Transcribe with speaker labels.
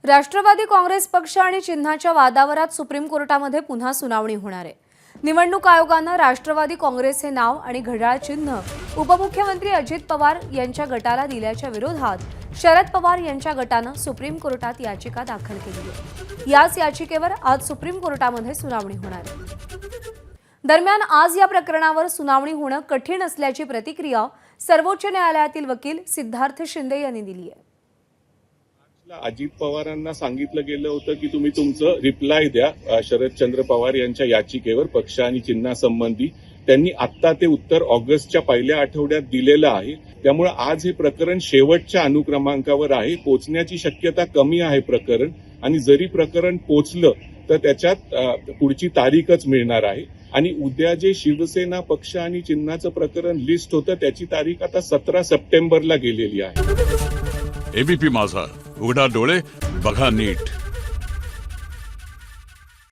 Speaker 1: राष्ट्रवादी काँग्रेस पक्ष आणि चिन्हाच्या वादावर आज सुप्रीम कोर्टामध्ये पुन्हा सुनावणी होणार आहे। निवडणूक आयोगानं राष्ट्रवादी काँग्रेस हे नाव आणि घड्याळ चिन्ह उपमुख्यमंत्री अजित पवार यांच्या गटाला दिल्याच्या विरोधात शरद पवार यांच्या गटानं सुप्रीम कोर्टात याचिका दाखल केली आहे। याच याचिकेवर आज सुप्रीम कोर्टामध्ये सुनावणी होणार आहे। दरम्यान आज या प्रकरणावर सुनावणी होणं कठीण असल्याची प्रतिक्रिया सर्वोच्च न्यायालयातील वकील सिद्धार्थ शिंदे यांनी दिली आहे।
Speaker 2: अजित पवारांना सांगितलं गेलं होतं की तुम्ही तुमचं रिप्लाय द्या शरदचंद्र पवार यांच्या याचिकेवर पक्ष आणि चिन्हासंबंधी। त्यांनी आता ते उत्तर ऑगस्टच्या पहिल्या आठवड्यात दिलेलं आहे। त्यामुळे आज हे प्रकरण शेवटच्या अनुक्रमांकावर आहे। पोचण्याची शक्यता कमी आहे प्रकरण, आणि जरी प्रकरण पोचलं तर त्याच्यात पुढची तारीखच मिळणार आहे। आणि उद्या जे शिवसेना पक्ष आणि चिन्हाचं प्रकरण लिस्ट होतं त्याची तारीख आता 17 सप्टेंबरला गेलेली आहे।
Speaker 3: एबीपी माझा, उघडा डोळे बघा नीट।